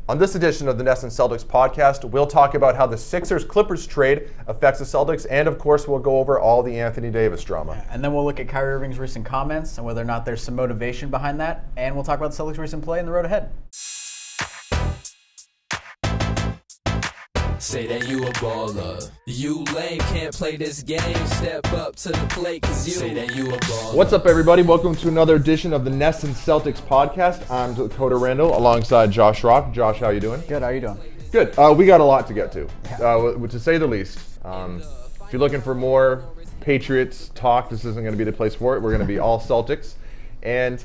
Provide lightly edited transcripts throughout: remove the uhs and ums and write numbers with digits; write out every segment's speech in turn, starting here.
On this edition of the NESN Celtics podcast, we'll talk about how the Sixers-Clippers trade affects the Celtics, and of course, we'll go over all the Anthony Davis drama. And then we'll look at Kyrie Irving's recent comments and whether or not there's some motivation behind that, and we'll talk about the Celtics' recent play and the road ahead. Say that you a baller. You lame, can't play this game. Step up to the plate, cause you say that you a baller. What's up, everybody? Welcome to another edition of the NESN Celtics podcast. I'm Dakota Randall alongside Josh Rock. Josh, how you doing? Good, how you doing? Good. We got a lot to get to, to say the least. If you're looking for more Patriots talk, this isn't going to be the place for it. We're going to be all Celtics. And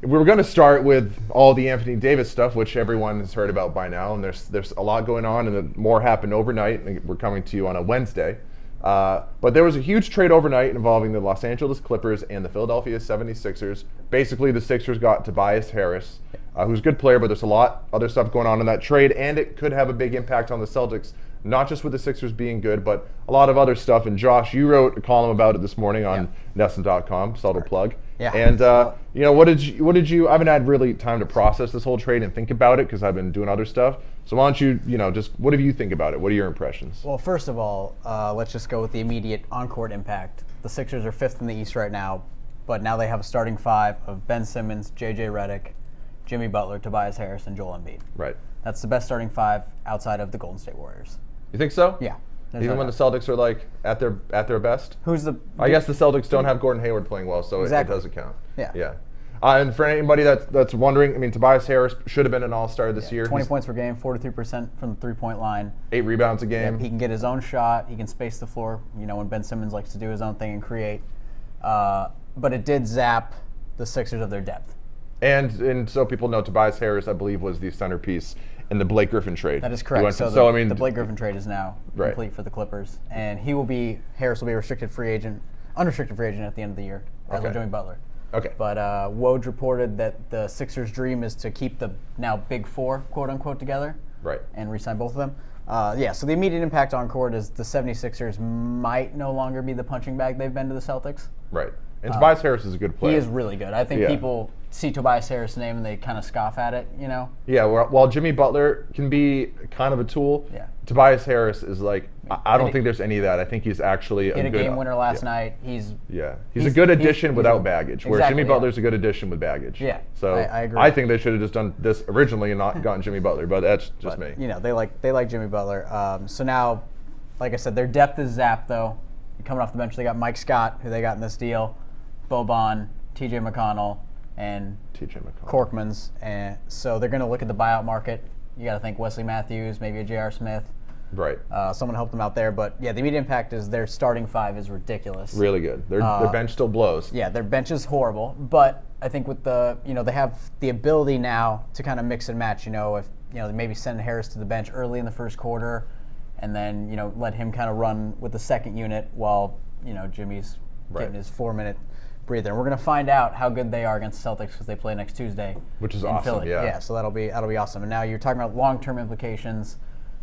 we were going to start with all the Anthony Davis stuff, which everyone has heard about by now, and there's a lot going on, and more happened overnight. And we're coming to you on a Wednesday. But there was a huge trade overnight involving the Los Angeles Clippers and the Philadelphia 76ers. Basically, the Sixers got Tobias Harris, who's a good player, but there's a lot other stuff going on in that trade, and it could have a big impact on the Celtics, not just with the Sixers being good, but a lot of other stuff. And Josh, you wrote a column about it this morning on NESN.com, subtle plug. Yeah. And what did you? I haven't had really time to process this whole trade and think about it because I've been doing other stuff. So why don't you, just what do you think about it? What are your impressions? Well, first of all, let's just go with the immediate on-court impact. The Sixers are 5th in the East right now, but now they have a starting 5 of Ben Simmons, J.J. Redick, Jimmy Butler, Tobias Harris, and Joel Embiid. Right. That's the best starting 5 outside of the Golden State Warriors. You think so? Yeah. Even when the Celtics are like at their best? I guess the Celtics don't have Gordon Hayward playing well, so it doesn't count. Yeah. And for anybody that's wondering, I mean, Tobias Harris should have been an all-star this year. 20 points per game, 43% from the three-point line. 8 rebounds a game. Yep, he can get his own shot. He can space the floor, when Ben Simmons likes to do his own thing and create. But it did zap the Sixers of their depth. And so people know, Tobias Harris, I believe, was the centerpiece in the Blake Griffin trade. That is correct. So the Blake Griffin trade is now complete for the Clippers, and Harris will be unrestricted free agent at the end of the year, as will Jimmy Butler. Okay. But Woj reported that the Sixers' dream is to keep the now Big Four, quote unquote, together. Right. And re-sign both of them. So the immediate impact on court is the 76ers might no longer be the punching bag they've been to the Celtics. Right. And Tobias Harris is a good player. He is really good. I think people see Tobias Harris' name and they kind of scoff at it, Yeah, while Jimmy Butler can be kind of a tool, Tobias Harris is like, I don't think there's any of that. I think he's actually a good game winner last night. He's a good addition without baggage, whereas Jimmy Butler's a good addition with baggage. Yeah, so I agree. I think they should have just done this originally and not gotten Jimmy Butler, but that's just me. They like Jimmy Butler. So now, like I said, their depth is zapped, though. Coming off the bench, they got Mike Scott, who they got in this deal, Boban, T.J. McConnell, and Korkmans. And so they're going to look at the buyout market. You got to think Wesley Matthews, maybe a J.R. Smith. Right. Someone helped them out there. But, the immediate impact is their starting 5 is ridiculous. Really good. Their bench still blows. Yeah, their bench is horrible. But I think with they have the ability now to kind of mix and match. If maybe send Harris to the bench early in the first quarter and then, let him kind of run with the second unit while, Jimmy's getting his 4-minute breather. And we're going to find out how good they are against the Celtics because they play next Tuesday. Which is in awesome, Philly. Yeah, so that'll be awesome. And now you're talking about long-term implications.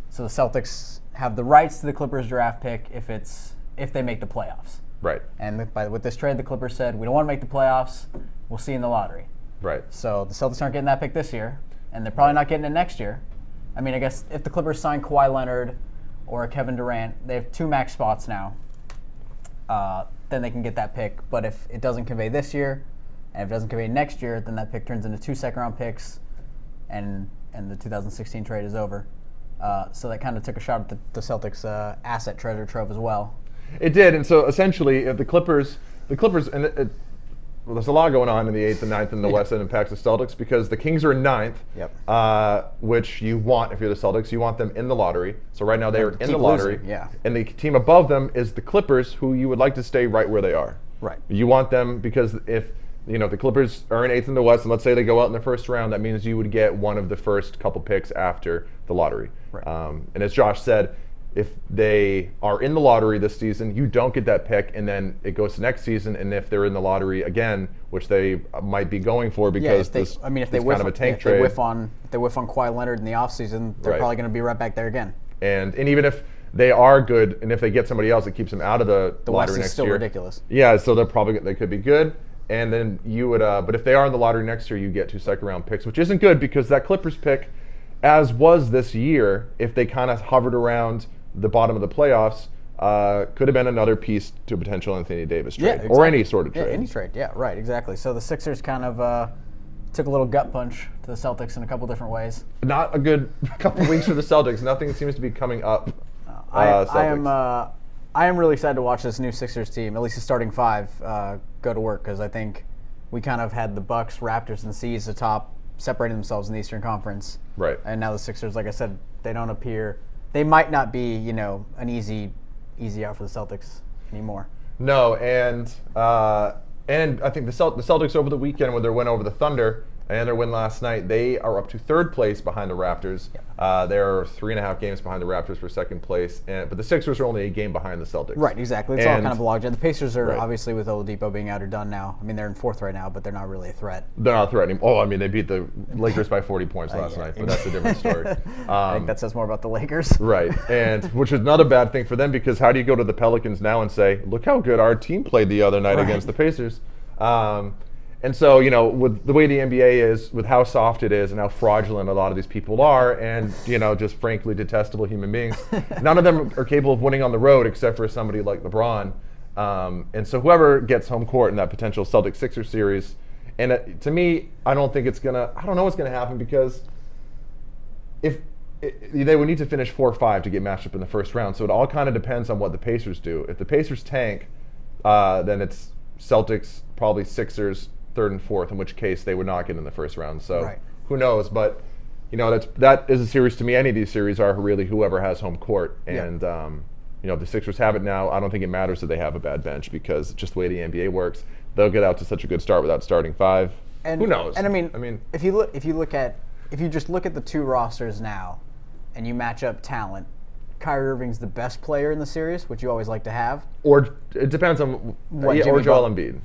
So the Celtics have the rights to the Clippers draft pick if they make the playoffs. Right. And with this trade, the Clippers said, we don't want to make the playoffs. We'll see in the lottery. Right. So the Celtics aren't getting that pick this year, and they're probably not getting it next year. I mean, I guess if the Clippers sign Kawhi Leonard or Kevin Durant, they have 2 max spots now. Then they can get that pick. But if it doesn't convey this year, and if it doesn't convey next year, then that pick turns into 2 second-round picks, and the 2016 trade is over. So that kind of took a shot at the Celtics' asset treasure trove as well. It did, and so essentially, the Clippers, and there's a lot going on in the 8th and 9th in the West that impacts the Celtics because the Kings are in 9th, which you want if you're the Celtics. You want them in the lottery. So right now they are in the lottery. And the team above them is the Clippers, who you would like to stay right where they are. Right. You want them because if the Clippers are in 8th in the West, and let's say they go out in the first round, that means you would get one of the first couple picks after the lottery. Right. And as Josh said, if they are in the lottery this season, you don't get that pick, and then it goes to next season. And if they're in the lottery again, which they might be going for because if they whiff on Kawhi Leonard in the offseason, they're probably going to be right back there again. And even if they are good, and if they get somebody else that keeps them out of the lottery next year, West is still ridiculous. Yeah, so they could be good. And then you would, but if they are in the lottery next year, you get 2 second-round picks, which isn't good because that Clippers pick as was this year, if they kind of hovered around the bottom of the playoffs, could have been another piece to a potential Anthony Davis trade, exactly. or any sort of trade. Yeah, any trade. Yeah, right, exactly. So the Sixers kind of took a little gut punch to the Celtics in a couple different ways. Not a good couple weeks for the Celtics. Nothing seems to be coming up. I am really excited to watch this new Sixers team, at least the starting five, go to work, because I think we kind of had the Bucks, Raptors, and C's atop, separating themselves in the Eastern Conference. Right. And now the Sixers, like I said, they don't appear. They might not be, an easy out for the Celtics anymore. No, and I think the Celtics over the weekend with their win over the Thunder and their win last night, they are up to third place behind the Raptors. They're 3.5 games behind the Raptors for second place, but the Sixers are only a game behind the Celtics. Right, exactly. It's all kind of a logjam. The Pacers are obviously, with Oladipo being out, are done now. I mean, they're in fourth right now, but they're not really a threat. They're not a threat anymore. Oh, I mean, they beat the Lakers by 40 points last night, but that's a different story. I think that says more about the Lakers. Right, and which is another bad thing for them, because how do you go to the Pelicans now and say, look how good our team played the other night against the Pacers? And so, with the way the NBA is, with how soft it is and how fraudulent a lot of these people are, and, just frankly detestable human beings, none of them are capable of winning on the road except for somebody like LeBron. And so whoever gets home court in that potential Celtics-Sixers series, and to me, I don't know what's going to happen, because they would need to finish 4-5 to get matched up in the first round. So it all kind of depends on what the Pacers do. If the Pacers tank, then it's Celtics, probably Sixers, third and fourth, in which case they would not get in the first round. So who knows? But that is a series to me. Any of these series are really whoever has home court. And if the Sixers have it now, I don't think it matters that they have a bad bench, because just the way the NBA works, they'll get out to such a good start without starting five. And who knows? And I mean, if you just look at the two rosters now, and you match up talent, Kyrie Irving's the best player in the series, which you always like to have. Or it depends on or Joel Embiid.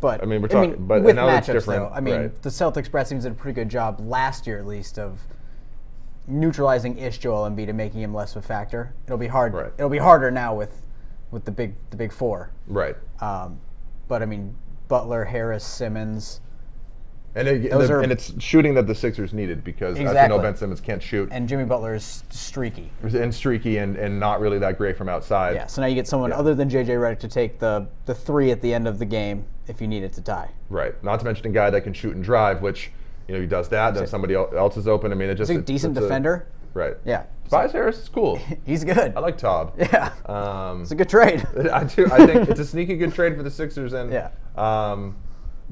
But we're talking. But with now matchups, it's different. Though, the Celtics, Brad Stevens did a pretty good job last year, at least, of neutralizing Joel Embiid and making him less of a factor. It'll be hard. Right. It'll be harder now with the big four. Right. But Butler, Harris, Simmons. And it's shooting that the Sixers needed, because as you know, Ben Simmons can't shoot. And Jimmy Butler is streaky. And not really that great from outside. Yeah, so now you get someone other than J.J. Redick to take the three at the end of the game if you need it to tie. Right. Not to mention a guy that can shoot and drive, which, he does that, then somebody else is open. He's a decent defender. Right. Yeah. Tobias Harris is cool. He's good. I like Tob. Yeah. It's a good trade. I do. I think it's a sneaky good trade for the Sixers. And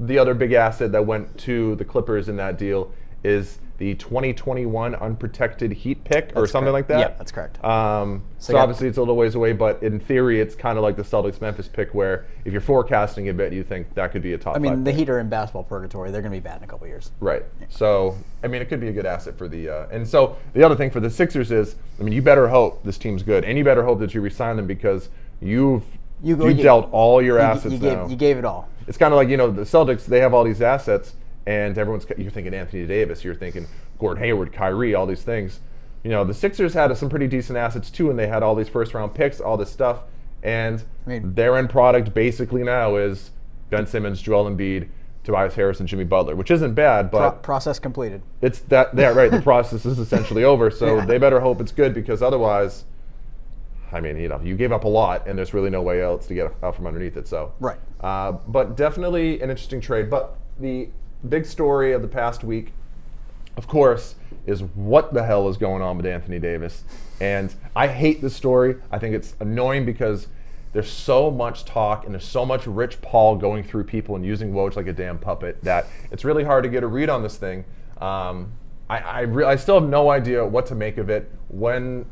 the other big asset that went to the Clippers in that deal is the 2021 unprotected Heat pick, or something like that. Yeah, that's correct. So obviously it's a little ways away, but in theory it's kind of like the Celtics-Memphis pick, where if you're forecasting a bit, you think that could be a top five the pick. Heat are in basketball purgatory. They're going to be bad in a couple years. Right. Yeah. So, it could be a good asset for the and so the other thing for the Sixers is, you better hope this team's good, and you better hope that you re-sign them, because you dealt all your assets now. You gave it all. It's kind of like, the Celtics, they have all these assets, and you're thinking Anthony Davis, you're thinking Gordon Hayward, Kyrie, all these things. The Sixers had some pretty decent assets too, and they had all these first-round picks, all this stuff, and their end product basically now is Ben Simmons, Joel Embiid, Tobias Harris, and Jimmy Butler, which isn't bad, but process completed. It's that, right? The process is essentially over, so they better hope it's good, because otherwise, you gave up a lot, and there's really no way else to get out from underneath it. So but definitely an interesting trade. But the big story of the past week, of course, is what the hell is going on with Anthony Davis. And I hate this story. I think it's annoying, because there's so much talk and there's so much Rich Paul going through people and using Woj like a damn puppet that it's really hard to get a read on this thing. I still have no idea what to make of it. When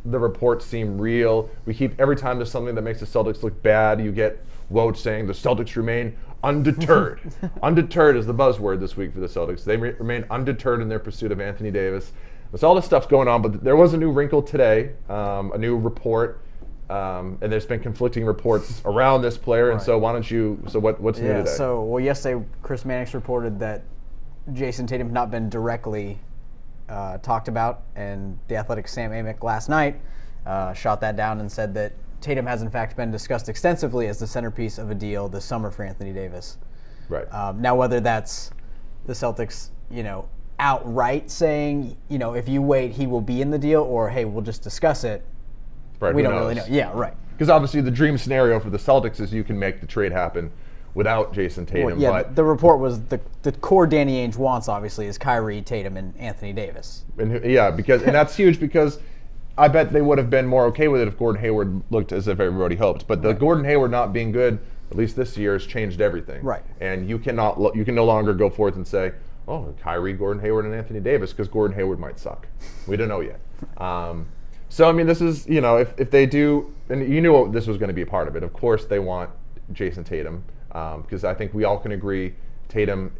the reports seem real, every time there's something that makes the Celtics look bad, you get Woj saying the Celtics remain undeterred. Undeterred is the buzzword this week for the Celtics. They remain undeterred in their pursuit of Anthony Davis. There's all this stuff going on, but there was a new wrinkle today, a new report, and there's been conflicting reports around this player. And so what's new today? So yesterday Chris Mannix reported that Jason Tatum had not been directly talked about, and the Athletic's Sam Amick last night shot that down and said that Tatum has in fact been discussed extensively as the centerpiece of a deal this summer for Anthony Davis. Right. Now, whether that's the Celtics, outright saying, if you wait, he will be in the deal, or hey, we'll just discuss it. Right, we don't really know. Yeah, right. Because obviously the dream scenario for the Celtics is you can make the trade happen without Jason Tatum. Well, yeah, but the report was the core Danny Ainge wants, obviously, is Kyrie, Tatum, and Anthony Davis. And that's huge because I bet they would have been more okay with it if Gordon Hayward looked as if everybody hoped. But the Gordon Hayward not being good, at least this year, has changed everything. Right. And you can no longer go forth and say, oh, Kyrie, Gordon Hayward, and Anthony Davis, because Gordon Hayward might suck. We don't know yet. So, I mean, this is, if they do, and you knew this was going to be a part of it. Of course, they want Jason Tatum, because I think we all can agree Tatum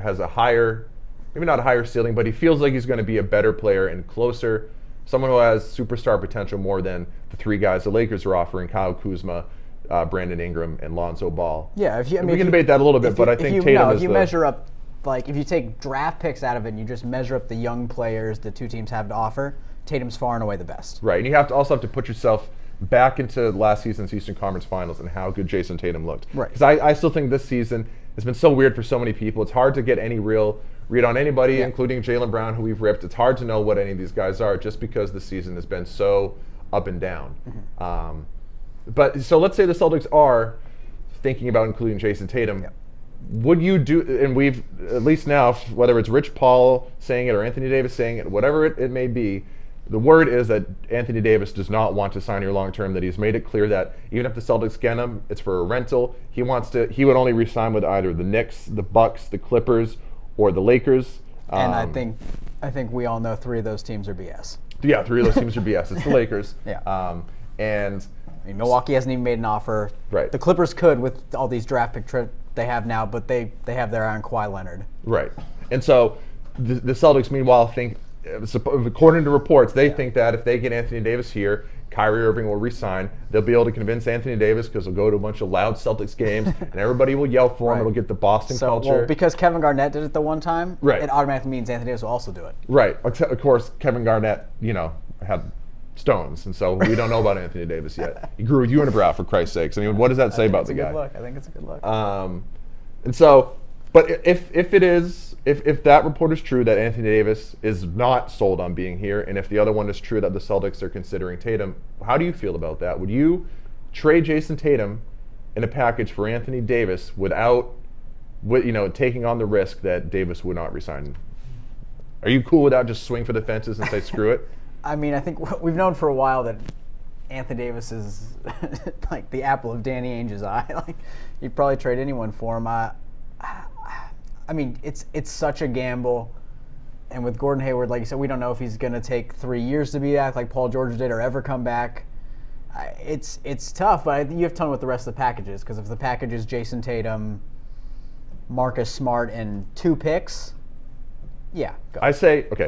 has a higher, maybe not a higher ceiling, but he feels like he's going to be a better player and closer, someone who has superstar potential more than the three guys the Lakers are offering: Kyle Kuzma, Brandon Ingram, and Lonzo Ball. Yeah, we can debate that a little bit, but I think Tatum is if you measure up, like if you take draft picks out of it and you just measure up the young players the two teams have to offer, Tatum's far and away the best. Right, and you also have to put yourself back into last season's Eastern Conference Finals and how good Jason Tatum looked. Right. Because I still think this season has been so weird for so many people. It's hard to get any real read on anybody, including Jaylen Brown, who we've ripped. It's hard to know what any of these guys are just because the season has been so up and down. Mm-hmm. But so let's say the Celtics are thinking about including Jason Tatum. Yep. Would you do, and we've, at least now, whether it's Rich Paul saying it or Anthony Davis saying it, whatever it may be, the word is that Anthony Davis does not want to sign here long term, that he's made it clear that even if the Celtics get him, it's for a rental. He would only re-sign with either the Knicks, the Bucks, the Clippers, or the Lakers. And I think we all know three of those teams are BS. Yeah, three of those teams are BS. It's the Lakers. Yeah. And I mean, Milwaukee hasn't even made an offer. Right. The Clippers could with all these draft pick they have now, but they have their eye on Kawhi Leonard. Right. And so the Celtics, meanwhile, think, according to reports, they think that if they get Anthony Davis here, Kyrie Irving will re-sign. They'll be able to convince Anthony Davis because he'll go to a bunch of loud Celtics games and everybody will yell for him. It'll get the Boston culture. Well, because Kevin Garnett did it the one time, right, it automatically means Anthony Davis will also do it. Right. Of course, Kevin Garnett, had stones, and so we don't know about Anthony Davis yet. He grew a unibrow, for Christ's sakes. I mean, what does that say about the guy? I think it's a good look. And so, but if that report is true that Anthony Davis is not sold on being here, and if the other one is true that the Celtics are considering Tatum, how do you feel about that? Would you trade Jason Tatum in a package for Anthony Davis without, taking on the risk that Davis would not resign? Are you cool without just swing for the fences and say screw it? I mean, I think we've known for a while that Anthony Davis is like the apple of Danny Ainge's eye. Like, you'd probably trade anyone for him. I mean, it's such a gamble. And with Gordon Hayward, like you said, we don't know if he's going to take 3 years to be back like Paul George did or ever come back. It's tough, but you have to tell me what the rest of the package is. Because if the package is Jason Tatum, Marcus Smart, and 2 picks, yeah, go.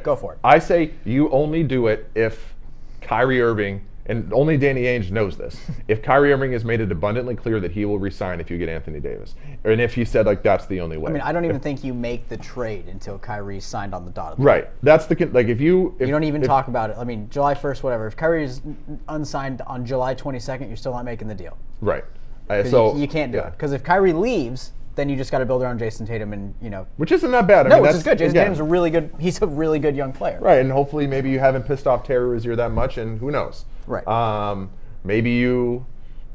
Go for it. I say you only do it if Kyrie Irving, and only Danny Ainge knows this, if Kyrie Irving has made it abundantly clear that he will resign if you get Anthony Davis. And if he said, that's the only way. I mean, I don't even think you make the trade until Kyrie's signed on the dotted line. Right. That's if you don't even talk about it. I mean, July 1st, whatever. If Kyrie's unsigned on July 22nd, you're still not making the deal. Right. So you can't do it. Because if Kyrie leaves, then you just got to build around Jason Tatum and, Which isn't that bad. Which is good. Jason Tatum's he's a really good young player. Right, and hopefully maybe you haven't pissed off Terry Rozier that much, and who knows. Right. Maybe you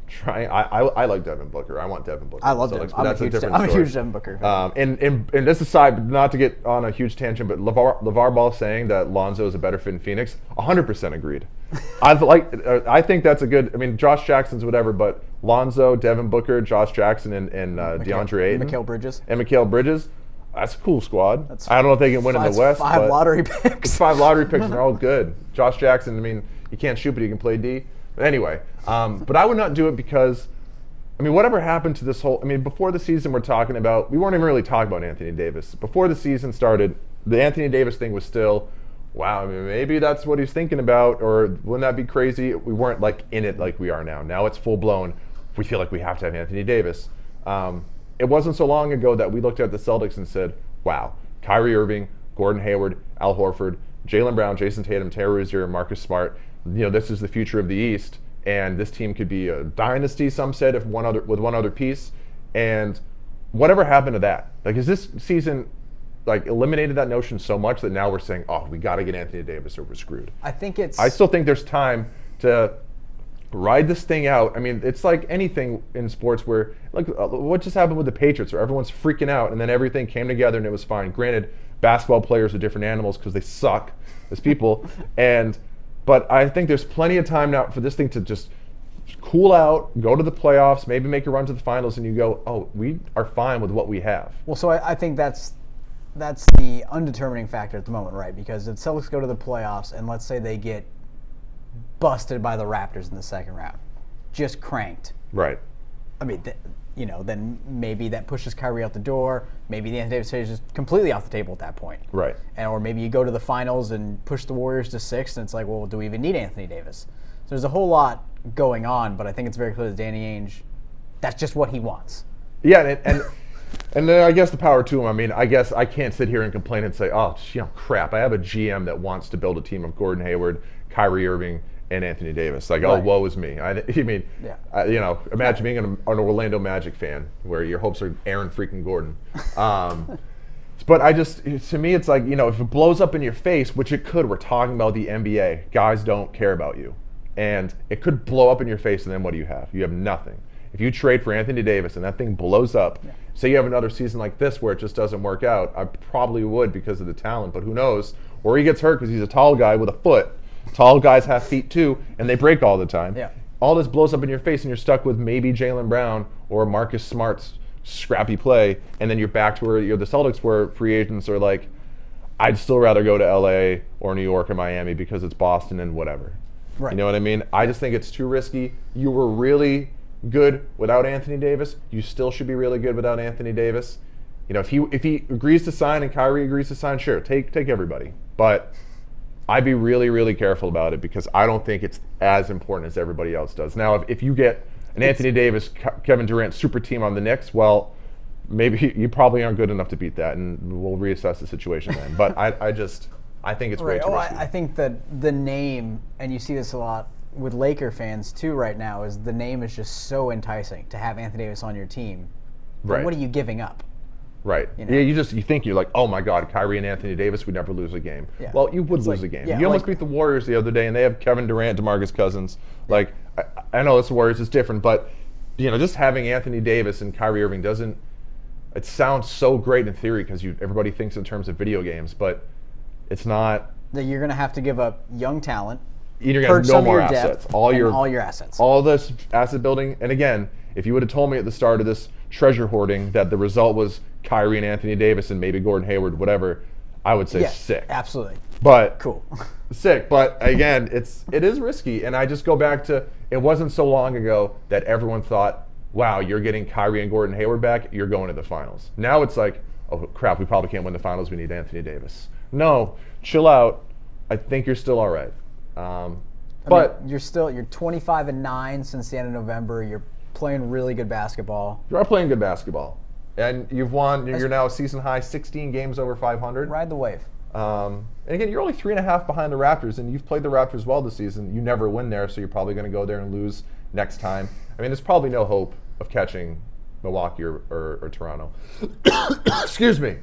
try. I like Devin Booker. I want Devin Booker. I love Devin. I'm a huge Devin Booker fan. And this aside, not to get on a huge tangent, but LeVar Ball saying that Lonzo is a better fit in Phoenix, 100% agreed. I think that's a good. I mean, Josh Jackson's whatever, but Lonzo, Devin Booker, Josh Jackson, and DeAndre Ayton, Mikal Bridges. That's a cool squad. I don't know if they can win in the West. 5 lottery picks. It's 5 lottery picks, and they're all good. Josh Jackson, I mean, he can't shoot, but he can play D. But anyway, but I would not do it because, I mean, whatever happened to this whole, I mean, before the season we weren't even really talking about Anthony Davis. Before the season started, the Anthony Davis thing was still, wow, I mean, maybe that's what he's thinking about, or wouldn't that be crazy? We weren't in it like we are now. Now it's full blown. We feel like we have to have Anthony Davis. It wasn't so long ago that we looked at the Celtics and said, wow, Kyrie Irving, Gordon Hayward, Al Horford, Jaylen Brown, Jason Tatum, Terry Rozier, Marcus Smart. This is the future of the East, and this team could be a dynasty, some said, with one other piece. And whatever happened to that? Is this season like eliminated that notion so much that now we're saying, oh, we got to get Anthony Davis or we're screwed. I still think there's time to ride this thing out. I mean, it's like anything in sports where, like, what just happened with the Patriots, where everyone's freaking out and then everything came together and it was fine. Granted, basketball players are different animals because they suck as people, but I think there's plenty of time now for this thing to just cool out, go to the playoffs, maybe make a run to the finals, and you go, oh, we are fine with what we have. Well, so I think that's the undetermining factor at the moment, right? Because if Celtics go to the playoffs and let's say they get busted by the Raptors in the second round, just cranked. Right. I mean, then maybe that pushes Kyrie out the door. Maybe the Anthony Davis trade is just completely off the table at that point. Right. Or maybe you go to the finals and push the Warriors to 6, and it's like, well, do we even need Anthony Davis? So there's a whole lot going on, but I think it's very clear that Danny Ainge, that's just what he wants. Yeah, and then I guess the power to him. I mean, I guess I can't sit here and complain and say, oh, crap, I have a GM that wants to build a team of Gordon Hayward, Kyrie Irving, and Anthony Davis. Like, oh, woe is me. Imagine being an Orlando Magic fan where your hopes are Aaron freaking Gordon. But to me, it's like, if it blows up in your face, which it could, we're talking about the NBA. Guys don't care about you. And it could blow up in your face, and then what do you have? You have nothing. If you trade for Anthony Davis and that thing blows up, say you have another season like this where it just doesn't work out, I probably would because of the talent, but who knows? Or he gets hurt because he's a tall guy with a foot. Tall guys have feet too, and they break all the time. Yeah. All this blows up in your face, and you're stuck with maybe Jaylen Brown or Marcus Smart's scrappy play, and then you're back to where the Celtics were. Free agents are like, I'd still rather go to LA or New York or Miami because it's Boston and whatever. Right. You know what I mean? I just think it's too risky. You were really good without Anthony Davis. You still should be really good without Anthony Davis. If he agrees to sign and Kyrie agrees to sign, sure, take everybody. But I'd be really, really careful about it because I don't think it's as important as everybody else does. Now, if you get an Anthony Davis, Kevin Durant super team on the Knicks, well, maybe you probably aren't good enough to beat that, and we'll reassess the situation then. But I think it's way too risky. I think that the name, and you see this a lot with Laker fans too right now, is the name is just so enticing to have Anthony Davis on your team. But right. What are you giving up? Right. Yeah, you think you're like, oh my God, Kyrie and Anthony Davis would never lose a game. Yeah. Well, you would lose a game. Yeah, you almost beat the Warriors the other day, and they have Kevin Durant, DeMarcus Cousins. Like, I know it's the Warriors, it's different, but just having Anthony Davis and Kyrie Irving doesn't. It sounds so great in theory because everybody thinks in terms of video games, but it's not. That you're going to have to give up young talent. You're going to have no more assets. All your assets. All this asset building. And again, if you would have told me at the start of this treasure hoarding that the result was Kyrie and Anthony Davis and maybe Gordon Hayward, whatever, I would say sick. Absolutely. But cool. Sick. But again, it is risky. And I just go back to, it wasn't so long ago that everyone thought, wow, you're getting Kyrie and Gordon Hayward back, you're going to the finals. Now it's like, oh crap, we probably can't win the finals, we need Anthony Davis. No, chill out. I think you're still all right. But you're 25-9 since the end of November. You're playing really good basketball. You are playing good basketball, and you've won. You're now season high 16 games over 500. Ride the wave. And again, you're only 3.5 behind the Raptors, and you've played the Raptors well this season. You never win there, so you're probably going to go there and lose next time. I mean, there's probably no hope of catching Milwaukee or Toronto. Excuse me.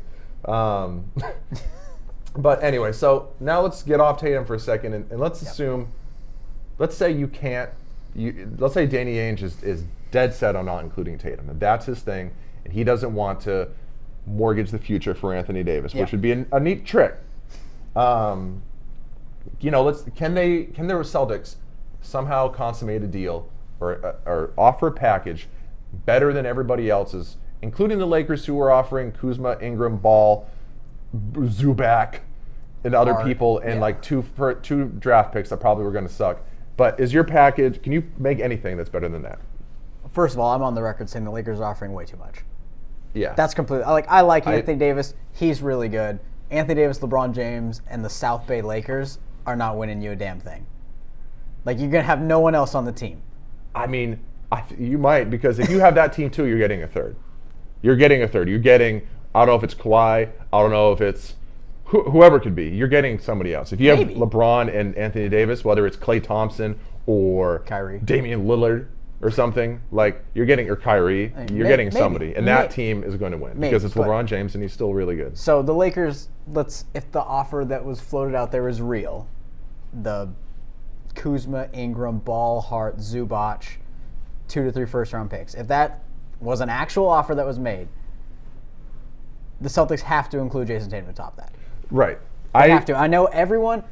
But anyway, so now let's get off Tatum for a second, and let's assume, let's say you can't, let's say Danny Ainge is dead set on not including Tatum, and that's his thing, and he doesn't want to mortgage the future for Anthony Davis, which would be a neat trick. Can the Celtics somehow consummate a deal or offer a package better than everybody else's, including the Lakers who were offering Kuzma, Ingram, Ball, Zubac, and other people, and like two draft picks that probably were going to suck. But is your package? Can you make anything that's better than that? First of all, I'm on the record saying the Lakers are offering way too much. Yeah, that's completely. I like Anthony Davis. He's really good. Anthony Davis, LeBron James, and the South Bay Lakers are not winning you a damn thing. Like, you're gonna have no one else on the team. I mean, you might, because if you have that team too, you're getting a third. You're getting, I don't know if it's Kawhi, I don't know if it's whoever it could be. You're getting somebody else. If you have LeBron and Anthony Davis, whether it's Klay Thompson or Kyrie, Damian Lillard, or something, like you're getting, or Kyrie, you're getting somebody, and that team is going to win because it's LeBron James and he's still really good. So the Lakers, if the offer that was floated out there is real, the Kuzma, Ingram, Ball, Hart, Zubac, 2 to 3 first-round picks. If that was an actual offer that was made, the Celtics have to include Jason Tatum to top that. Right. They have to. I know everyone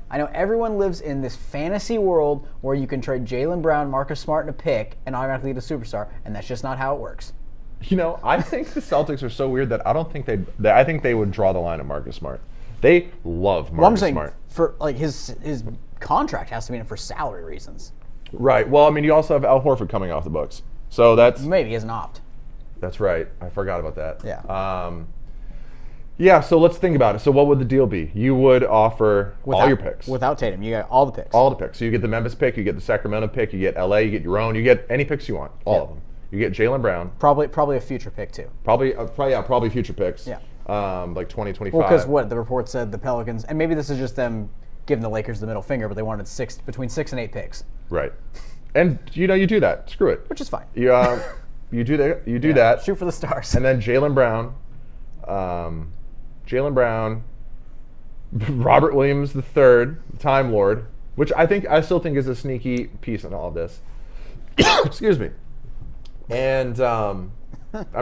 lives in this fantasy world where you can trade Jaylen Brown, Marcus Smart, and a pick, and automatically get a superstar, and that's just not how it works. You know, I think the Celtics are so weird that I don't think I think they would draw the line at Marcus Smart. They love Marcus Smart. For like his contract has to be in it for salary reasons. Right. Well, I mean, you also have Al Horford coming off the books, so that's maybe as an opt. That's right. I forgot about that. Yeah. Yeah, so let's think about it. So what would the deal be? You would offer all your picks. Without Tatum, you get all the picks. All the picks. So you get the Memphis pick, you get the Sacramento pick, you get LA, you get your own, you get any picks you want. All of them. You get Jaylen Brown. Probably a future pick too. Probably future picks. Yeah. Like 2025. Well, because what the report said, the Pelicans, and maybe this is just them giving the Lakers the middle finger, but they wanted between 6 and 8 picks. Right. And you do that. Screw it. Which is fine. You do that. You do that. Shoot for the stars. And then Jaylen Brown. Robert Williams III, the Time Lord, which I still think is a sneaky piece in all of this. Excuse me. And I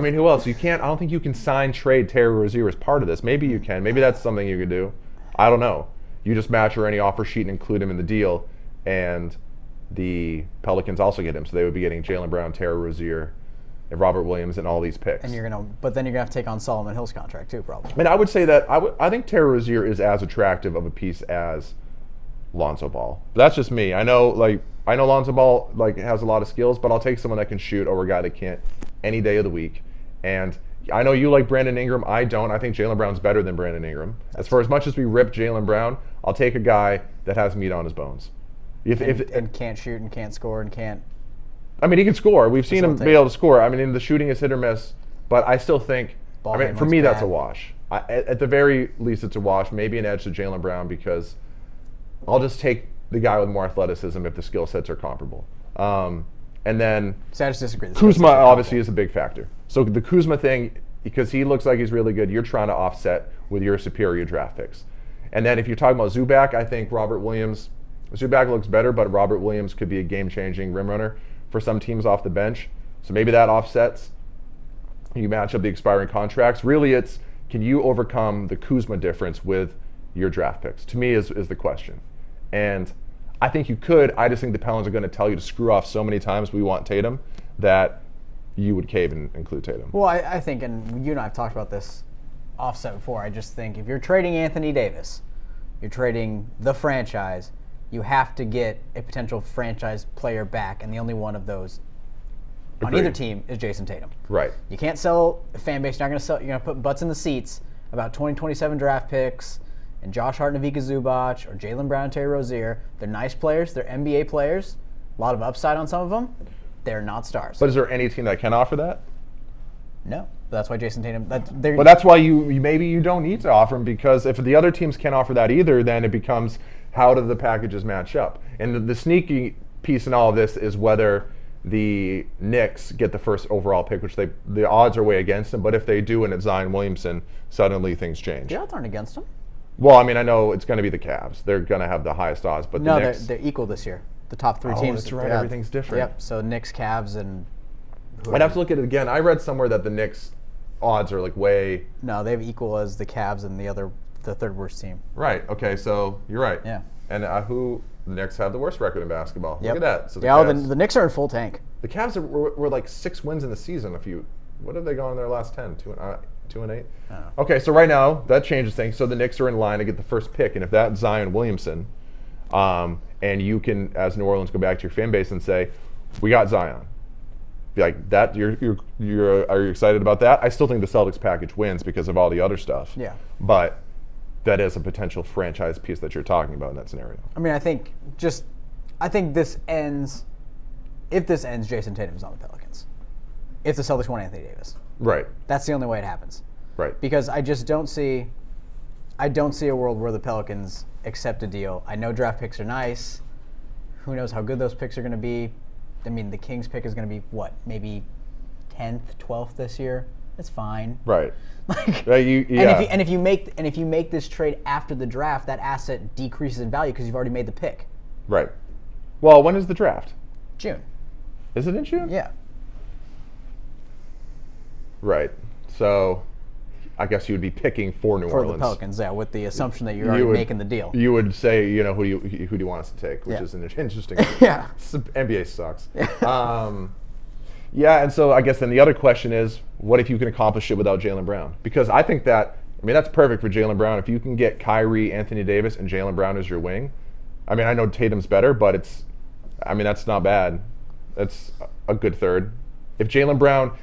mean, who else? I don't think you can trade Terry Rozier as part of this. Maybe you can. Maybe that's something you could do. I don't know. You just match or any offer sheet and include him in the deal, and the Pelicans also get him, so they would be getting Jaylen Brown, Terry Rozier, and Robert Williams, and all these picks. But then you're gonna have to take on Solomon Hill's contract too, probably. I mean, I would say that I think Terry Rozier is as attractive of a piece as Lonzo Ball. That's just me. I know Lonzo Ball has a lot of skills, but I'll take someone that can shoot over a guy that can't any day of the week. And I know you like Brandon Ingram. I don't. I think Jaylen Brown's better than Brandon Ingram. As much as we rip Jaylen Brown, I'll take a guy that has meat on his bones. And can't shoot and can't score and can't. I mean, he can score. We've seen him be able to score. I mean, the shooting is hit or miss, but I still think, for me, that's a wash. At the very least, it's a wash. Maybe an edge to Jaylen Brown because I'll just take the guy with more athleticism if the skill sets are comparable. And then I just disagree. Kuzma obviously is a big factor. So the Kuzma thing, because he looks like he's really good, you're trying to offset with your superior draft picks. And then if you're talking about Zubac, I think Zubac looks better, but Robert Williams could be a game-changing rim runner for some teams off the bench. So maybe that offsets. You match up the expiring contracts. Really, it's can you overcome the Kuzma difference with your draft picks? To me is the question. And I think you could. I just think the Pelicans are going to tell you to screw off so many times we want Tatum that you would cave and include Tatum. Well, I think, and you and I have talked about this offset before, I just think if you're trading Anthony Davis, you're trading the franchise, you have to get a potential franchise player back, and the only one of those on either team is Jason Tatum. Right. You can't sell a fan base. You're not going to sell. You're going to put butts in the seats about 2027 draft picks and Josh Hart and Ivica Zubac or Jaylen Brown, Terry Rozier. They're nice players. They're NBA players. A lot of upside on some of them. They're not stars. But is there any team that can offer that? No. But that's why Jason Tatum. But that's why maybe you don't need to offer him, because if the other teams can't offer that either, then it becomes how do the packages match up? And the sneaky piece in all of this is whether the Knicks get the first overall pick, which the odds are way against them. But if they do and it's Zion Williamson, suddenly things change. The odds aren't against them. Well, I mean, I know it's going to be the Cavs. They're going to have the highest odds. But no, the Knicks, they're equal this year. The top three teams. That's right. Everything's different. Yep. So Knicks, Cavs, and I'd have to look at it again. I read somewhere that the Knicks odds are way. No, they have equal as the Cavs and the third worst team. Right. Okay. So you're right. Yeah. And the Knicks have the worst record in basketball. Yep. Look at that. So the Knicks are in full tank. The Cavs were like 6 wins in the season. What have they gone in their last 10? 2 and 8. Okay, so right now that changes things. So the Knicks are in line to get the first pick, and if that's Zion Williamson, and you can, as New Orleans, go back to your fan base and say, "We got Zion." Be like that. Are you excited about that? I still think the Celtics package wins because of all the other stuff. Yeah. But that is a potential franchise piece that you're talking about in that scenario. I mean, I think this ends. If this ends, Jason Tatum's on the Pelicans. If the Celtics want Anthony Davis. Right. That's the only way it happens. Right. Because I just don't see a world where the Pelicans accept a deal. I know draft picks are nice. Who knows how good those picks are going to be. I mean, the Kings pick is going to be what, maybe 10th, 12th this year. It's fine. Right. Like, yeah. And if you make this trade after the draft, that asset decreases in value because you've already made the pick. Right. Well, when is the draft? June. Is it in June? Yeah. Right. So, I guess you would be picking for New Orleans. For the Pelicans, yeah, with the assumption that you're already making the deal. You would say, who do you want us to take, which is an interesting. Yeah. NBA sucks. Yeah, and so I guess then the other question is, what if you can accomplish it without Jaylen Brown? Because I think that's perfect for Jaylen Brown. If you can get Kyrie, Anthony Davis, and Jaylen Brown as your wing, I know Tatum's better, but that's not bad. That's a good third. If Jaylen Brown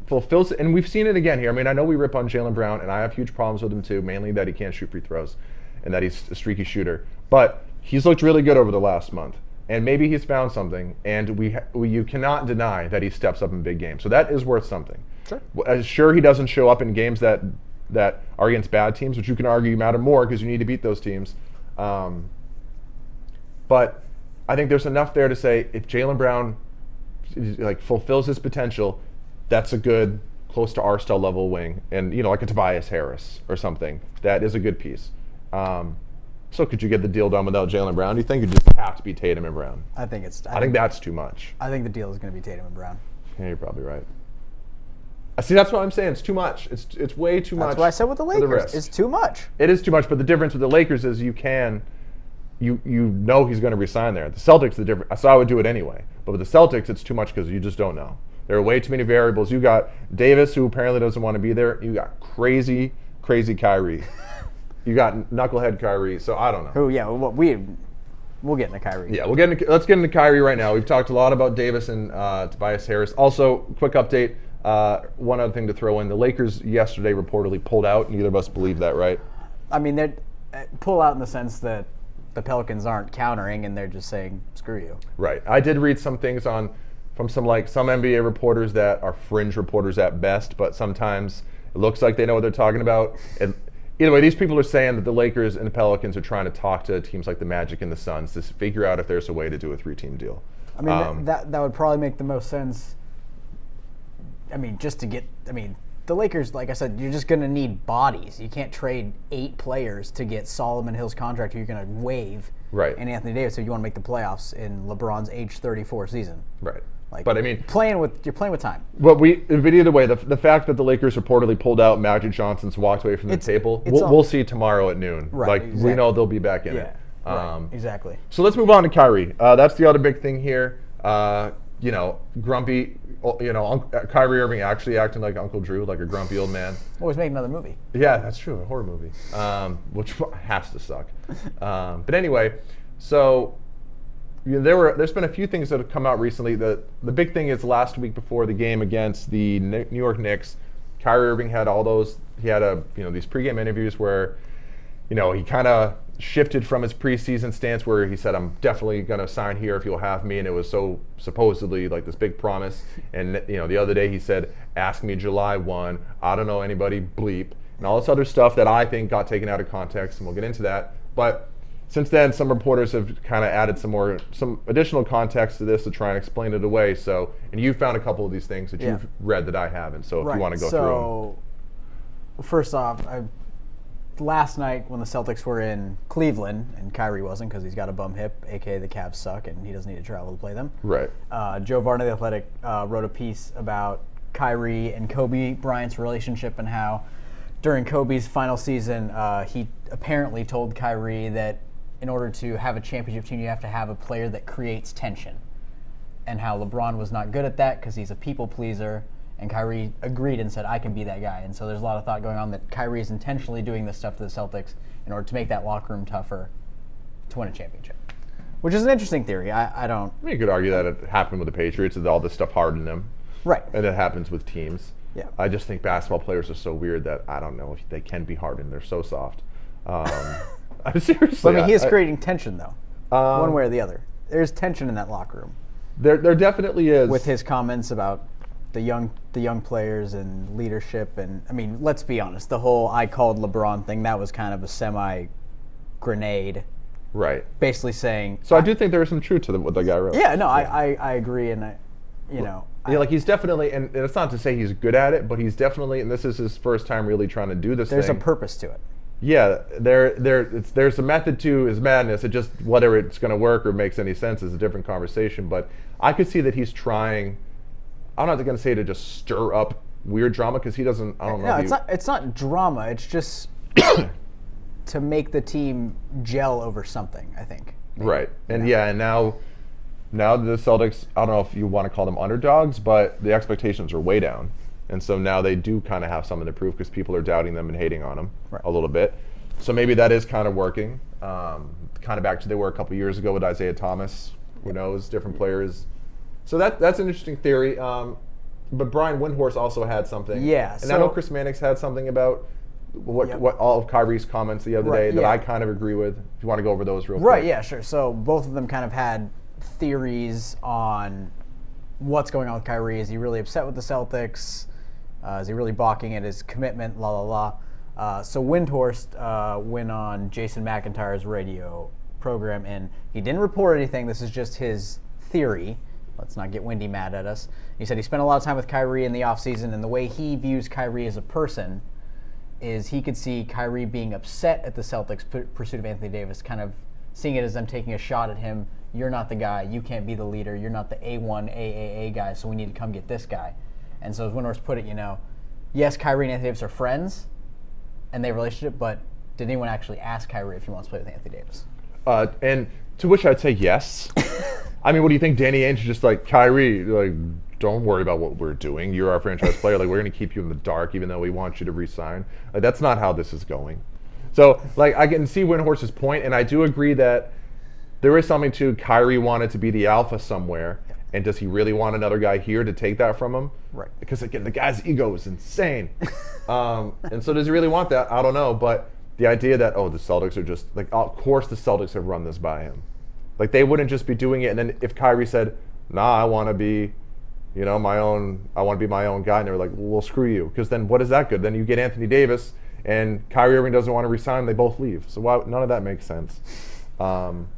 fulfills, and we've seen it again here. I know we rip on Jaylen Brown, and I have huge problems with him too, mainly that he can't shoot free throws and that he's a streaky shooter. But he's looked really good over the last month. And maybe he's found something, and you cannot deny that he steps up in big games. So that is worth something. Sure. Sure, he doesn't show up in games that are against bad teams, which you can argue matter more because you need to beat those teams. But I think there's enough there to say if Jaylen Brown fulfills his potential, that's a good, close to R-style level wing, and like a Tobias Harris or something. That is a good piece. So could you get the deal done without Jaylen Brown? Do you think you just have to be Tatum and Brown? I think that's too much. I think the deal is going to be Tatum and Brown. Yeah, you're probably right. See, that's what I'm saying. It's too much. It's way too much. That's what I said with the Lakers. It's too much. It is too much, but the difference with the Lakers is you know he's going to resign there. The Celtics, the different. So I would do it anyway. But with the Celtics, it's too much because you just don't know. There are way too many variables. You got Davis, who apparently doesn't want to be there. You got crazy Kyrie. You got knucklehead Kyrie. So I don't know. Who? Yeah. We'll get into Kyrie. Yeah, let's get into Kyrie right now. We've talked a lot about Davis and Tobias Harris. Also, quick update. One other thing to throw in: the Lakers yesterday reportedly pulled out. Neither of us believe that, right? They pull out in the sense that the Pelicans aren't countering, and they're just saying "screw you." Right. I did read some things from some NBA reporters that are fringe reporters at best, but sometimes it looks like they know what they're talking about. And either way, these people are saying that the Lakers and the Pelicans are trying to talk to teams like the Magic and the Suns to figure out if there's a way to do a 3-team deal. That would probably make the most sense. The Lakers, like I said, you're just going to need bodies. You can't trade 8 players to get Solomon Hill's contract who you're going to waive. Right. And Anthony Davis if you want to make the playoffs in LeBron's age 34 season. Right. But you're playing with time. But either way, the fact that the Lakers reportedly pulled out, Magic Johnson's walked away from the table, we'll see tomorrow at noon. Right. Exactly. We know they'll be back in it. Right, exactly. So let's move on to Kyrie. That's the other big thing here. Grumpy. Kyrie Irving actually acting like Uncle Drew, like a grumpy old man. Well, he's making another movie. Yeah, that's true, a horror movie, which has to suck. But anyway, so there's been a few things that have come out recently. The big thing is last week before the game against the New York Knicks, Kyrie Irving had these pregame interviews where he kind of shifted from his preseason stance where he said, I'm definitely going to sign here if you'll have me, and it was so supposedly like this big promise. And the other day he said, ask me July 1, I don't know anybody, bleep, and all this other stuff that I think got taken out of context, and we'll get into that. But since then, some reporters have kind of added some additional context to this to try and explain it away. So, and you found a couple of these things that you've read that I haven't. So if you want to go through them. First off, last night when the Celtics were in Cleveland, and Kyrie wasn't because he's got a bum hip, aka the Cavs suck, and he doesn't need to travel to play them. Right. Joe Varner, the Athletic, wrote a piece about Kyrie and Kobe Bryant's relationship and how during Kobe's final season, he apparently told Kyrie that in order to have a championship team, you have to have a player that creates tension, and how LeBron was not good at that because he's a people pleaser. And Kyrie agreed and said, I can be that guy. And so there's a lot of thought going on that Kyrie is intentionally doing this stuff to the Celtics in order to make that locker room tougher to win a championship, which is an interesting theory. You could argue that it happened with the Patriots, that all this stuff hardened them. Right. And it happens with teams. Yeah. I just think basketball players are so weird that I don't know if they can be hardened. They're so soft. Seriously. He is creating tension, though, one way or the other. There's tension in that locker room. There definitely is. With his comments about the young players and leadership, and let's be honest, the whole I called LeBron thing, that was kind of a semi-grenade Right. Basically saying. So I do think there is some truth to what the guy wrote. Yeah, no, I agree, and like he's definitely, and it's not to say he's good at it, but he's definitely, and this is his first time really trying to do this there's thing. a purpose to it. Yeah, there's a method to his madness. It just, whether it's going to work or makes any sense is a different conversation. But I could see that he's trying, I'm not going to say to just stir up weird drama, because he doesn't, I don't know. No, it's not drama. It's just to make the team gel over something, I think. Maybe. Right. And and now the Celtics, I don't know if you want to call them underdogs, but the expectations are way down. And so now they do kind of have something to prove, because people are doubting them and hating on them a little bit. So maybe that is kind of working. Kind of back to they were a couple years ago with Isaiah Thomas. Who knows? Different players. So that's an interesting theory. But Brian Windhorst also had something. Yeah. And I know Chris Mannix had something about what all of Kyrie's comments the other day that I kind of agree with. If you want to go over those real quick. Right, yeah, sure. So both of them kind of had theories on what's going on with Kyrie. Is he really upset with the Celtics? Is he really balking at his commitment? La la la. So Windhorst went on Jason McIntyre's radio program, and he didn't report anything. This is just his theory. Let's not get Windy mad at us. He said he spent a lot of time with Kyrie in the offseason, and the way he views Kyrie as a person is he could see Kyrie being upset at the Celtics' pursuit of Anthony Davis, kind of seeing it as them taking a shot at him. You're not the guy. You can't be the leader. You're not the A1 AAA guy, so we need to come get this guy. And so as Windhorst put it, yes, Kyrie and Anthony Davis are friends and they have a relationship, but did anyone actually ask Kyrie if he wants to play with Anthony Davis? And to which I'd say yes. I mean, what do you think? Danny Ainge is just like, Kyrie, like, don't worry about what we're doing. You're our franchise player. Like, we're going to keep you in the dark, even though we want you to re-sign. Like, that's not how this is going. So, like, I can see Windhorst's point, and I do agree that there is something to Kyrie wanted to be the alpha somewhere, and does he really want another guy here to take that from him? Right. Because, again, the guy's ego is insane. And so does he really want that? I don't know, but the idea that, the Celtics are just, like, of course the Celtics have run this by him. Like, they wouldn't just be doing it, and then if Kyrie said, nah, I want to be, I want to be my own guy, and they were like, well, screw you. Because then what is that good? Then you get Anthony Davis, and Kyrie Irving doesn't want to resign, they both leave. So none of that makes sense. And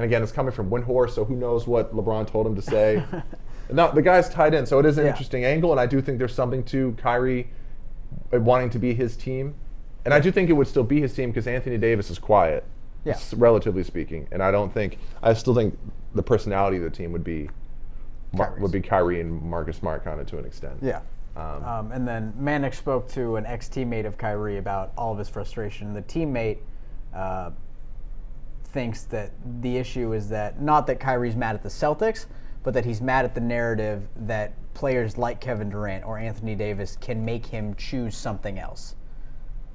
again, it's coming from Windhorst, so who knows what LeBron told him to say. No, the guy's tied in, so it is an interesting angle, and I do think there's something to Kyrie wanting to be his team. And I do think it would still be his team because Anthony Davis is quiet, relatively speaking. And I still think the personality of the team would be Kyrie and Marcus Smart kind of to an extent. Yeah. And then Mannix spoke to an ex-teammate of Kyrie about all of his frustration. The teammate thinks that the issue is that not that Kyrie's mad at the Celtics, but that he's mad at the narrative that players like Kevin Durant or Anthony Davis can make him choose something else.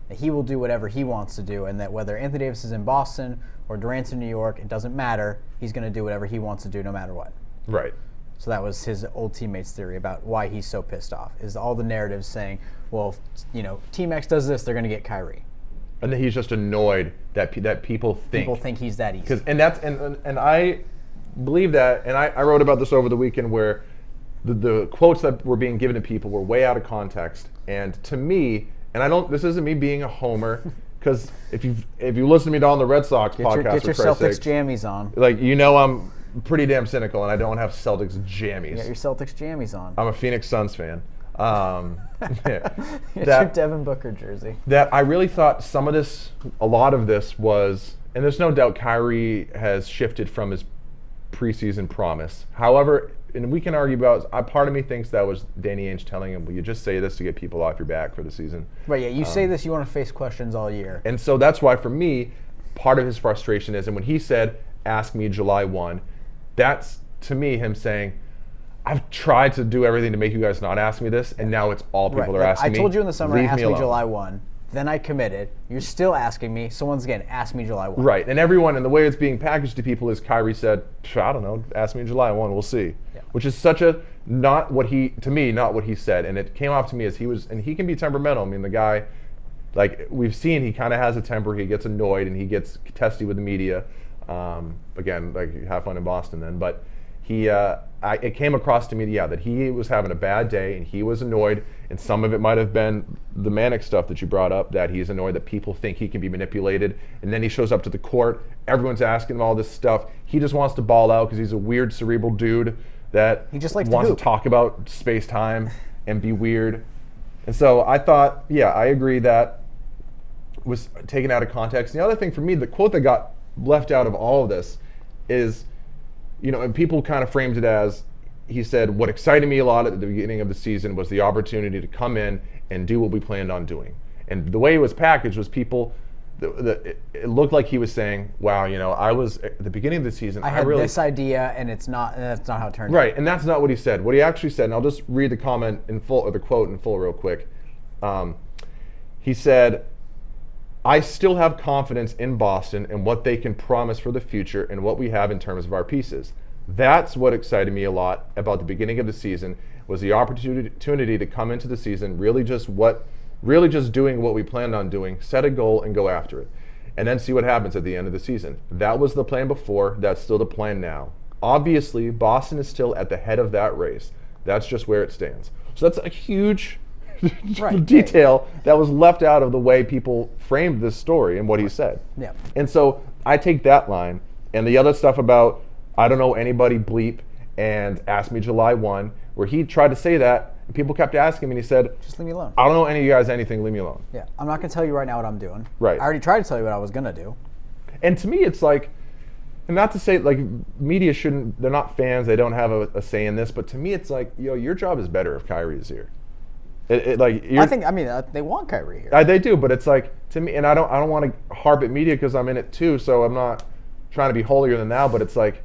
That he will do whatever he wants to do, and that whether Anthony Davis is in Boston or Durant's in New York, it doesn't matter. He's going to do whatever he wants to do no matter what. Right. So that was his old teammate's theory about why he's so pissed off, is all the narratives saying, well, if Team X does this, they're going to get Kyrie. And then he's just annoyed that people think he's that easy. And I believe that, and I wrote about this over the weekend where the quotes that were being given to people were way out of context. And to me, and this isn't me being a homer, because if you listen to me on the Red Sox podcast, get your Celtics jammies on. Like, I'm pretty damn cynical, and I don't have Celtics jammies. You got your Celtics jammies on. I'm a Phoenix Suns fan. It's your Devin Booker jersey. That I really thought a lot of this was, and there's no doubt Kyrie has shifted from his preseason promise. However, and we can argue about, part of me thinks that was Danny Ainge telling him, will you just say this to get people off your back for the season? Right, yeah, you say this, you want to face questions all year. And so that's why, for me, part of his frustration is, and when he said, ask me July 1, that's, to me, him saying, I've tried to do everything to make you guys not ask me this, and now it's all people are asking me. I told you in the summer, ask me July 1. Then I committed. You're still asking me. So once again, ask me July 1. Right, and everyone, and the way it's being packaged to people is Kyrie said, I don't know, ask me July 1, we'll see. Yeah. Which is such a, not what he said. And it came off to me as and he can be temperamental. I mean, the guy, like we've seen, he kind of has a temper. He gets annoyed and he gets testy with the media. Again, like have fun in Boston then. But I it came across to me, that he was having a bad day and he was annoyed, and some of it might have been the manic stuff that you brought up, that he's annoyed that people think he can be manipulated, and then he shows up to the court, everyone's asking him all this stuff, he just wants to ball out because he's a weird cerebral dude that he just likes wants to to talk about space-time and be weird. And so I thought, I agree that was taken out of context. And the other thing for me, the quote that got left out of all of this is, and people kind of framed it as, he said, what excited me a lot at the beginning of the season was the opportunity to come in and do what we planned on doing. And the way it was packaged was it looked like he was saying, wow, I was at the beginning of the season. I had this idea, and that's not how it turned out. Right, and that's not what he said. What he actually said, and I'll just read the comment in full, or the quote in full real quick. He said, I still have confidence in Boston and what they can promise for the future and what we have in terms of our pieces. That's what excited me a lot about the beginning of the season, was the opportunity to come into the season really just doing what we planned on doing, set a goal and go after it, and then see what happens at the end of the season. That was the plan before, that's still the plan now. Obviously, Boston is still at the head of that race. That's just where it stands. So that's a huge detail that was left out of the way people framed this story and what he said. Yeah. And so I take that line, and the other stuff about, I don't know anybody bleep, and ask me July 1, where he tried to say that, and people kept asking him, and he said, just leave me alone. I don't know any of you guys anything, leave me alone. Yeah, I'm not going to tell you right now what I'm doing. Right. I already tried to tell you what I was going to do. And to me, it's like, and not to say, like, media shouldn't, they're not fans, they don't have a say in this, but to me, it's like, your job is better if Kyrie is here. They want Kyrie here. They do, but it's like, to me, and I don't want to harp at media because I'm in it too, so I'm not trying to be holier than thou, but it's like,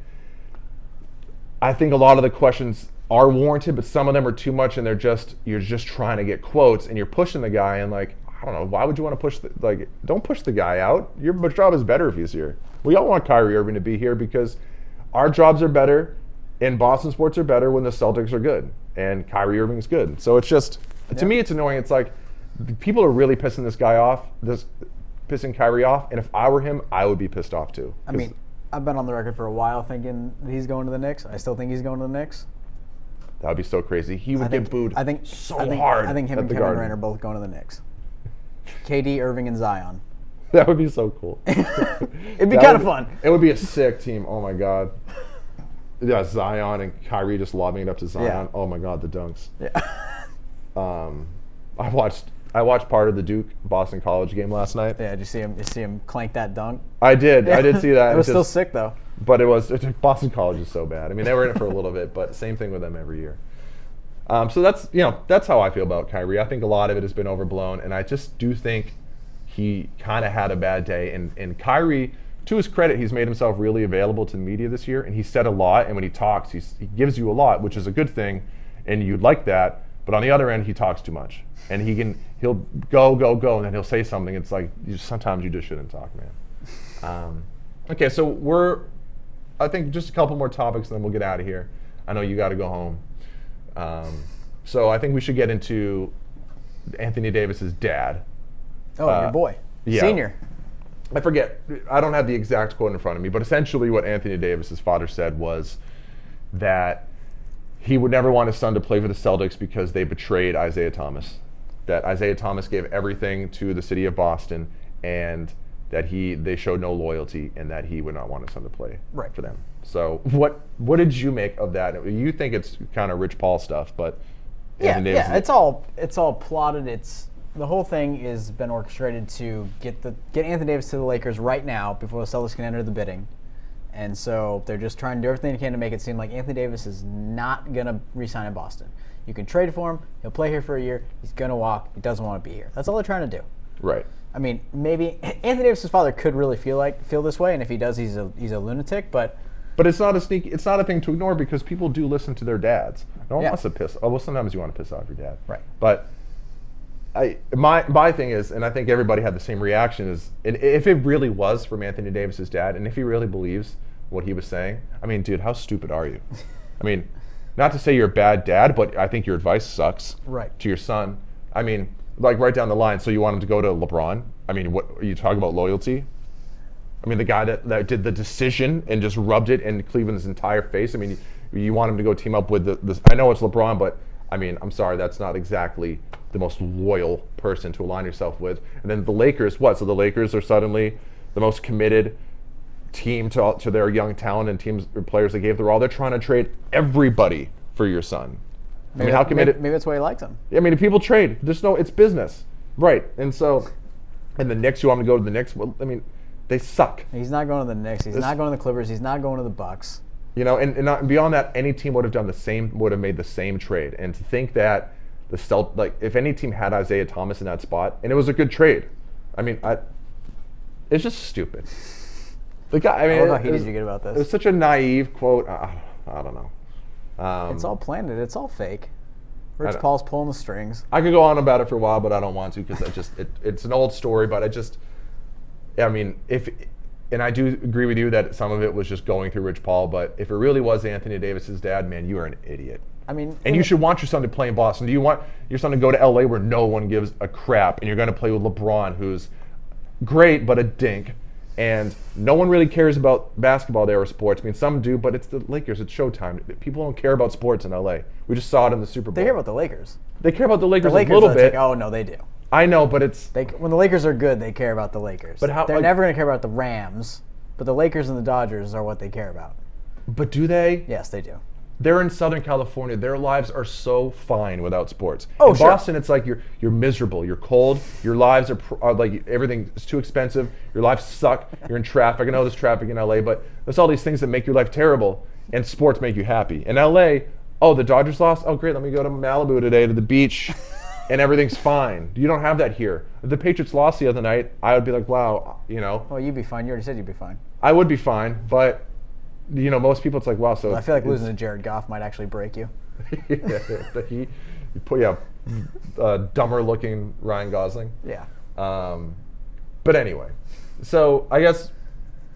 I think a lot of the questions are warranted, but some of them are too much, and you're just trying to get quotes, and you're pushing the guy, and like, I don't know, why would you want to push don't push the guy out. Your job is better if he's here. We all want Kyrie Irving to be here because our jobs are better, and Boston sports are better when the Celtics are good, and Kyrie Irving's good. So it's just, to me, it's annoying. It's like, people are really pissing this guy off, pissing Kyrie off, and if I were him, I would be pissed off too. I mean, I've been on the record for a while thinking he's going to the Knicks. I still think he's going to the Knicks. That would be so crazy. He would get booed so hard. I think him and Kevin Durant are both going to the Knicks. KD, Irving, and Zion. That would be so cool. It'd be kind of fun. It would be a sick team. Oh my God. Yeah, Zion and Kyrie just lobbing it up to Zion. Yeah. Oh my God, the dunks. Yeah. I watched part of the Duke Boston College game last night. Yeah, did you see him clank that dunk? I did. I did see that. It was still sick though. But Boston College is so bad. I mean, they were in it for a little bit, but same thing with them every year. So that's how I feel about Kyrie. I think a lot of it has been overblown, and I just do think he kind of had a bad day. And Kyrie, to his credit, he's made himself really available to the media this year, and he said a lot. And when he talks, he gives you a lot, which is a good thing, and you'd like that. But on the other end, he talks too much, and he'll go, and then he'll say something. It's like sometimes you just shouldn't talk, man. Okay, so I think just a couple more topics, and then we'll get out of here. I know you got to go home. So I think we should get into Anthony Davis's dad. Oh, your boy, yeah. Senior. I forget. I don't have the exact quote in front of me, but essentially what Anthony Davis's father said was that he would never want his son to play for the Celtics because they betrayed Isaiah Thomas. That Isaiah Thomas gave everything to the city of Boston, and that they showed no loyalty, and that he would not want his son to play for them. So what did you make of that? You think it's kind of Rich Paul stuff, but Anthony Davis it's all plotted. The whole thing has been orchestrated to get Anthony Davis to the Lakers right now before the Celtics can enter the bidding. And so they're just trying to do everything they can to make it seem like Anthony Davis is not going to re-sign in Boston. You can trade for him. He'll play here for a year. He's going to walk. He doesn't want to be here. That's all they're trying to do. Right. I mean, maybe Anthony Davis's father could really feel this way, and if he does, he's a lunatic. But it's not a thing to ignore because people do listen to their dads. No one wants to piss. Oh, well, sometimes you want to piss off your dad. Right. But my thing is, and I think everybody had the same reaction, is if it really was from Anthony Davis's dad, and if he really believes what he was saying, I mean, dude, how stupid are you? I mean, not to say you're a bad dad, but I think your advice sucks to your son. I mean, like right down the line. So you want him to go to LeBron? I mean, what are you talking about loyalty? I mean, the guy that did the decision and just rubbed it in Cleveland's entire face. I mean, You want him to go team up with the I know it's LeBron, but I mean, I'm sorry, that's not exactly the most loyal person to align yourself with. And then the Lakers, what? So the Lakers are suddenly the most committed team to their young talent and teams or players they gave their all. They're trying to trade everybody for your son. Maybe, I mean, how committed? Maybe that's why he likes him. I mean, if people trade, it's business, right? And so, and the Knicks, you want him to go to the Knicks? Well, I mean, they suck. He's not going to the Knicks. He's not going to the Clippers. He's not going to the Bucks. You know, and beyond that, any team would have made the same trade. And to think that if any team had Isaiah Thomas in that spot, and it was a good trade, I mean, it's just stupid. The guy, I mean, how heated you get about this? It was such a naive quote. I don't know. It's all planned. It's all fake. Rich Paul's pulling the strings. I could go on about it for a while, but I don't want to because it's an old story. But I mean, and I do agree with you that some of it was just going through Rich Paul. But if it really was Anthony Davis's dad, man, you are an idiot. I mean, and you should want your son to play in Boston. Do you want your son to go to LA where no one gives a crap, and you're going to play with LeBron, who's great but a dink? And no one really cares about basketball there or sports. I mean, some do, but it's the Lakers. It's Showtime. People don't care about sports in LA. We just saw it in the Super Bowl. They care about the Lakers. They care about the Lakers a little bit. Oh, no, they do. I know, but it's... When the Lakers are good, they care about the Lakers. But They're never going to care about the Rams, but the Lakers and the Dodgers are what they care about. But do they? Yes, they do. They're in Southern California. Their lives are so fine without sports. Oh, in Boston, it's like you're miserable. You're cold. Your lives are like everything is too expensive. Your lives suck. You're in traffic. I know there's traffic in LA, but there's all these things that make your life terrible, and sports make you happy. In LA, oh, the Dodgers lost? Oh, great. Let me go to Malibu today to the beach, and everything's fine. You don't have that here. If the Patriots lost the other night, I would be like, wow, you know. Well, you'd be fine. You already said you'd be fine. I would be fine, but... You know, most people, it's like, wow. So I feel like losing to Jared Goff might actually break you. Dumber looking Ryan Gosling. Yeah. But anyway, so I guess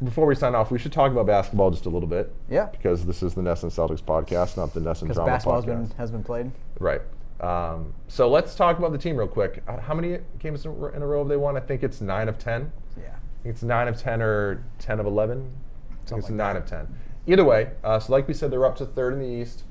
before we sign off, we should talk about basketball just a little bit. Yeah. Because this is the NESN Celtics podcast, not the NESN Drama podcast. Because basketball has been played. Right. So let's talk about the team real quick. How many games in a row have they won? I think it's 9 of 10. Yeah. I think it's 9 of 10 or 10 of 11. I think it's like 9 of 10. Either way, so like we said, they're up to 3rd in the East.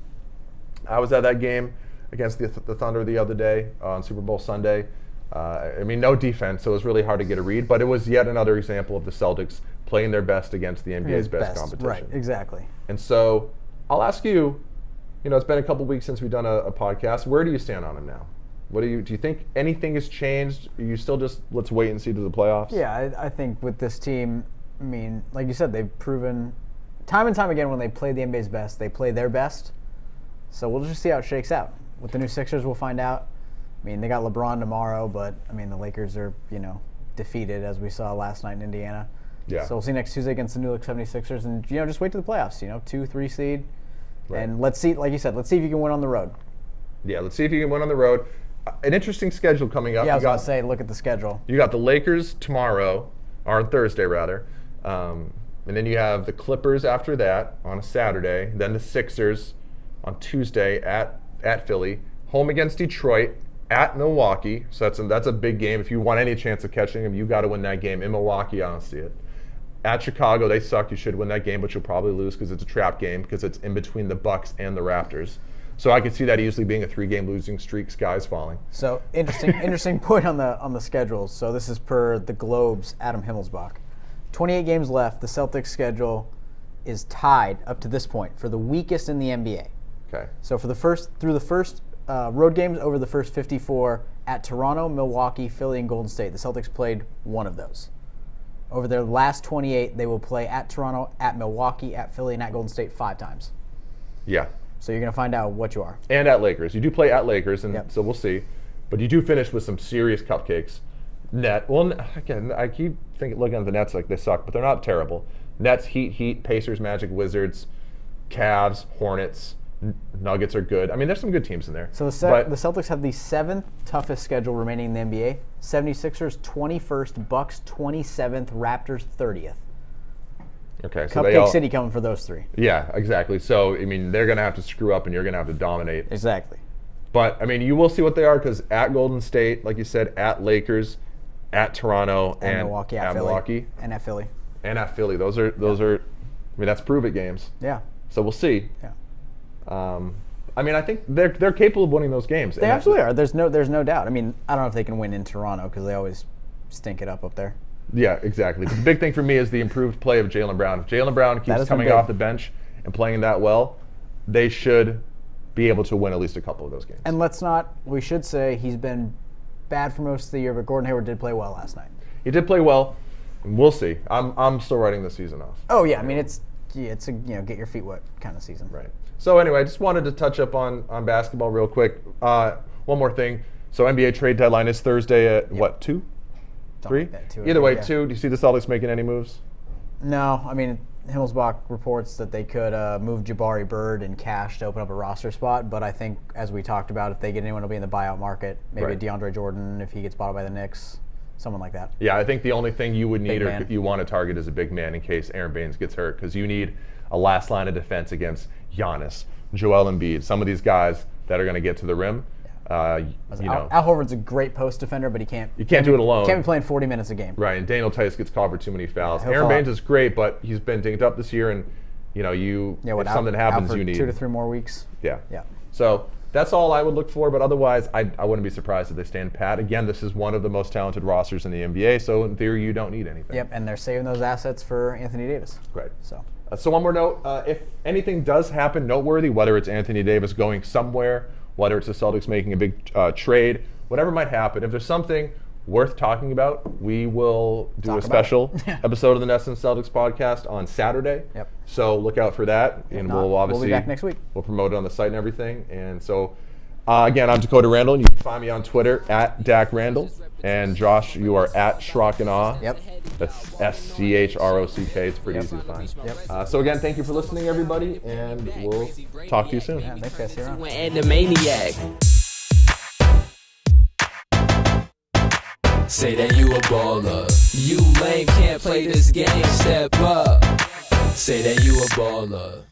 I was at that game against the Thunder the other day on Super Bowl Sunday. I mean, no defense, so it was really hard to get a read, but it was yet another example of the Celtics playing their best against the NBA's best competition. Right, exactly. And so I'll ask you, you know, it's been a couple weeks since we've done a podcast. Where do you stand on them now? Do you think anything has changed? Are you still just, let's wait and see to the playoffs? Yeah, I think with this team, I mean, like you said, they've proven time and time again when they play the NBA's best, they play their best. So we'll just see how it shakes out. With the new Sixers, we'll find out. I mean, they got LeBron tomorrow, but, I mean, the Lakers are, you know, defeated, as we saw last night in Indiana. Yeah. So we'll see next Tuesday against the New York 76ers. And, you know, just wait to the playoffs, you know, 2-3 seed. Right. And let's see, like you said, let's see if you can win on the road. Yeah, let's see if you can win on the road. An interesting schedule coming up. Yeah, I was going to say, look at the schedule. You got the Lakers tomorrow, or on Thursday, rather. And then you have the Clippers after that on a Saturday. Then the Sixers on Tuesday at Philly. Home against Detroit, at Milwaukee. So that's a big game. If you want any chance of catching them, you got to win that game. In Milwaukee, I don't see it. At Chicago, they suck. You should win that game, but you'll probably lose because it's a trap game because it's in between the Bucks and the Raptors. So I could see that easily being a 3-game losing streak. Sky's falling. So interesting point on the schedule. So this is per the Globe's Adam Himmelsbach. 28 games left. The Celtics schedule is tied up to this point for the weakest in the NBA. Okay. So through the first road games over the first 54 at Toronto, Milwaukee, Philly, and Golden State, the Celtics played one of those. Over their last 28, they will play at Toronto, at Milwaukee, at Philly, and at Golden State 5 times. Yeah. So you're going to find out what you are. And at Lakers. You do play at Lakers, and Yep. so we'll see. But you do finish with some serious cupcakes. Well, again, I keep looking at the Nets like they suck, but they're not terrible. Nets, Heat, Pacers, Magic, Wizards, Cavs, Hornets, Nuggets are good. I mean, there's some good teams in there. So the Celtics have the 7th toughest schedule remaining in the NBA. 76ers 21st, Bucks 27th, Raptors 30th. Okay, so Cupcake City coming for those 3. Yeah, exactly. So, I mean, they're going to have to screw up and you're going to have to dominate. Exactly. But, I mean, you will see what they are because at Golden State, like you said, at Lakers, at Toronto, and Milwaukee, at Philly. Milwaukee. And at Philly. And at Philly. Those are I mean, that's prove-it games. Yeah. So we'll see. Yeah. I mean, I think they're capable of winning those games. They absolutely are. There's no doubt. I mean, I don't know if they can win in Toronto because they always stink it up there. Yeah, exactly. But the big thing for me is the improved play of Jaylen Brown. If Jaylen Brown keeps coming off the bench and playing that well, they should be able to win at least a couple of those games. And we should say he's been bad for most of the year, but Gordon Hayward did play well last night. He did play well. And we'll see. I'm still writing the season off. Oh yeah, I mean it's a get your feet wet kind of season. Right. So anyway, I just wanted to touch up on basketball real quick. One more thing. So NBA trade deadline is Thursday at what, 2? 3? Like 2 Either way, 2. Do you see the Celtics making any moves? No. I mean, Himmelsbach reports that they could move Jabari Bird and cash to open up a roster spot, but I think, as we talked about, if they get anyone, it'll be in the buyout market. Maybe DeAndre Jordan if he gets bought by the Knicks, someone like that. Yeah, I think the only thing you would need or if you want to target is a big man in case Aaron Baines gets hurt, because you need a last line of defense against Giannis, Joel Embiid, some of these guys that are going to get to the rim. Al Horford's a great post defender, but you can't do it alone. Can't be playing 40 minutes a game. Right, and Daniel Tice gets called for too many fouls. Aaron Baines is great, but he's been dinged up this year, and if something happens, you need 2 to 3 more weeks. Yeah. So that's all I would look for, but otherwise, I wouldn't be surprised if they stand pat. Again, this is one of the most talented rosters in the NBA, so in theory, you don't need anything. Yep, and they're saving those assets for Anthony Davis. Right. So one more note, if anything does happen noteworthy, whether it's Anthony Davis going somewhere, whether it's the Celtics making a big trade, whatever might happen, if there's something worth talking about, we will do a special episode of the NESN Celtics podcast on Saturday. Yep. So look out for that, and we'll be back next week. We'll promote it on the site and everything. And so, again, I'm Dakota Randall, and you can find me on Twitter at Dak Randall. And Josh, you are at Schrock and Awe. Yep. That's SCHROCK. It's pretty easy to find. Yep. So again, thank you for listening, everybody, and we'll talk to you soon. Yeah, thanks, guys. And the maniac. Say that you a baller. You lame, can't play this game. Step up. Say that you a baller.